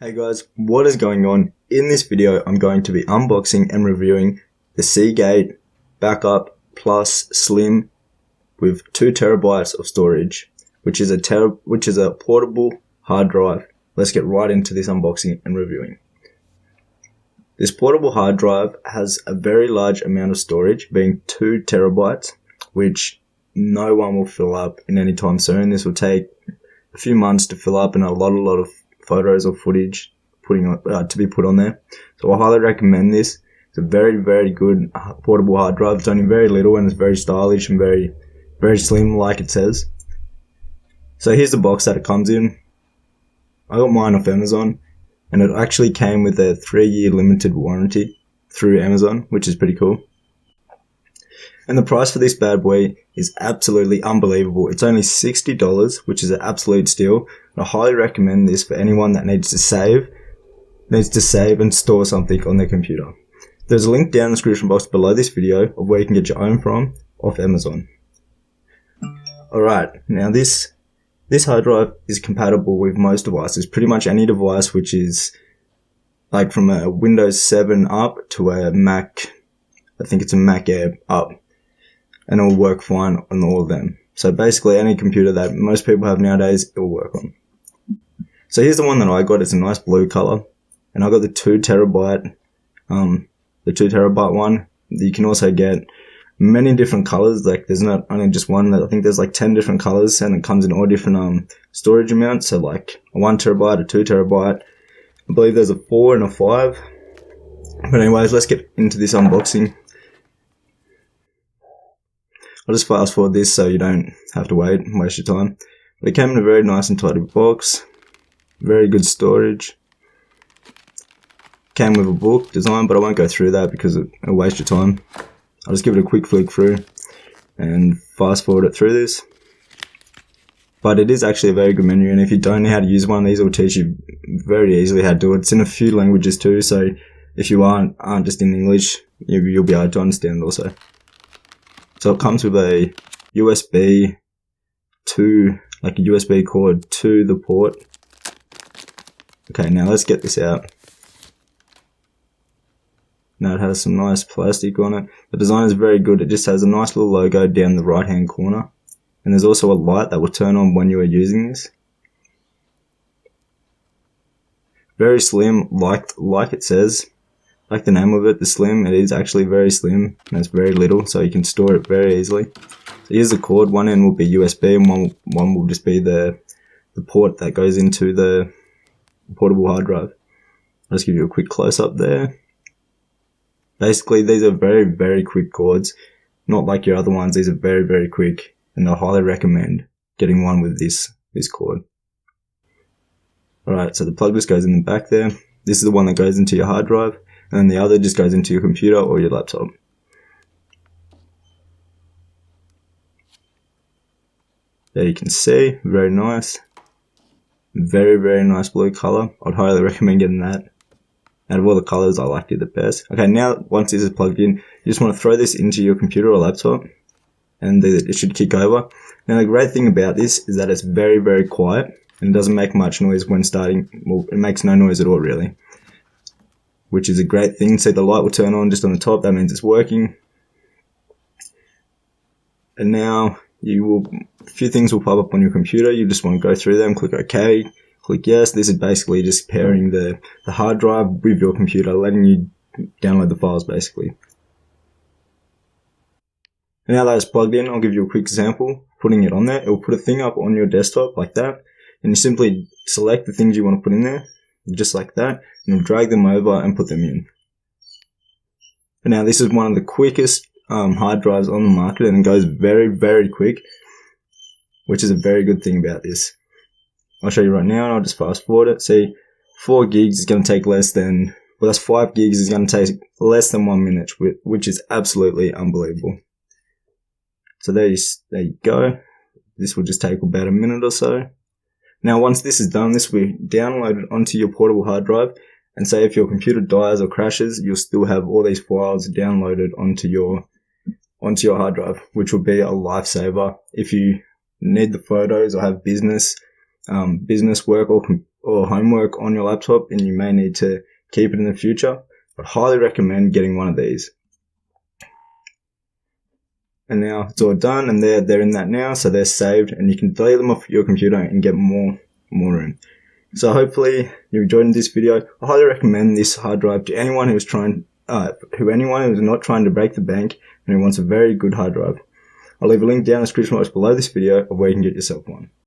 Hey guys, what is going on? In this video, I'm going to be unboxing and reviewing the Seagate Backup Plus Slim with 2 terabytes of storage, which is a portable hard drive. Let's get right into this unboxing and reviewing. This portable hard drive has a very large amount of storage, being 2 terabytes, which no one will fill up in any time soon. This will take a few months to fill up and a lot of photos or footage to be put on there. So I highly recommend this. It's a very good portable hard drive. It's only very little and it's very stylish and very slim, like it says. So here's the box that it comes in. I got mine off Amazon, and it actually came with a 3-year limited warranty through Amazon, which is pretty cool. And the price for this bad boy is absolutely unbelievable. It's only $60, which is an absolute steal. I highly recommend this for anyone that needs to save and store something on their computer. There's a link down in the description box below this video of where you can get your own from off Amazon. Alright, now this hard drive is compatible with most devices. Pretty much any device which is like from a Windows 7 up to a Mac, I think it's a Mac Air up. And it will work fine on all of them. So basically any computer that most people have nowadays, it will work on. So here's the one that I got. It's a nice blue color. And I got the 2 terabyte one. You can also get many different colors. Like there's not only just one. I think there's like 10 different colors, and it comes in all different storage amounts. So like a 1 terabyte, a 2 terabyte. I believe there's a 4 and a 5. But anyways, let's get into this unboxing. I'll just fast forward this so you don't have to wait and waste your time. But it came in a very nice and tidy box. Very good storage. Came with a book design, but I won't go through that because it'll waste your time. I'll just give it a quick flick through and fast forward it through this. But it is actually a very good menu, and if you don't know how to use one of these, it will teach you very easily how to do it. It's in a few languages too, so if you aren't just in English, you'll be able to understand it also. So it comes with a USB like a USB cord to the port. Okay, now let's get this out. Now it has some nice plastic on it. The design is very good. It just has a nice little logo down the right hand corner. And there's also a light that will turn on when you are using this. Very slim, like it says. Like the name of it, the slim, it is actually very slim, and it's very little, so you can store it very easily. So here's the cord. One end will be USB, and one will just be the port that goes into the portable hard drive. I'll just give you a quick close-up there. Basically, these are very quick cords. Not like your other ones, these are very quick, and I highly recommend getting one with this cord. Alright, so the plug just goes in the back there. This is the one that goes into your hard drive. And then the other just goes into your computer or your laptop. There you can see, very nice. Very nice blue color. I'd highly recommend getting that. Out of all the colors, I liked it the best. Okay, now once this is plugged in, you just want to throw this into your computer or laptop, and it should kick over. Now the great thing about this is that it's very quiet, and it doesn't make much noise when starting. Well, it makes no noise at all really, which is a great thing. So the light will turn on just on the top. That means it's working. And now a few things will pop up on your computer. You just want to go through them, click OK, click yes. This is basically just pairing the hard drive with your computer, letting you download the files basically. And now that it's plugged in, I'll give you a quick example. Putting it on there, it will put a thing up on your desktop like that. And you simply select the things you want to put in there, just like that, and drag them over and put them in. And now this is one of the quickest hard drives on the market, and it goes very quick, which is a very good thing about this. I'll show you right now, and I'll just fast forward it. See, 4 gigs is going to take that's 5 gigs is going to take less than 1 minute, which is absolutely unbelievable. So there you go. This will just take about a minute or so. Now once this is done, this will be downloaded onto your portable hard drive, and say if your computer dies or crashes, you'll still have all these files downloaded onto your hard drive, which will be a lifesaver if you need the photos or have business work or or homework on your laptop and you may need to keep it in the future, I'd highly recommend getting one of these. And now it's all done, and they're in that now, so they're saved, and you can delete them off your computer and get more room. So hopefully you enjoyed this video. I highly recommend this hard drive to anyone who's anyone who's not trying to break the bank and who wants a very good hard drive. I'll leave a link down in the description box below this video of where you can get yourself one.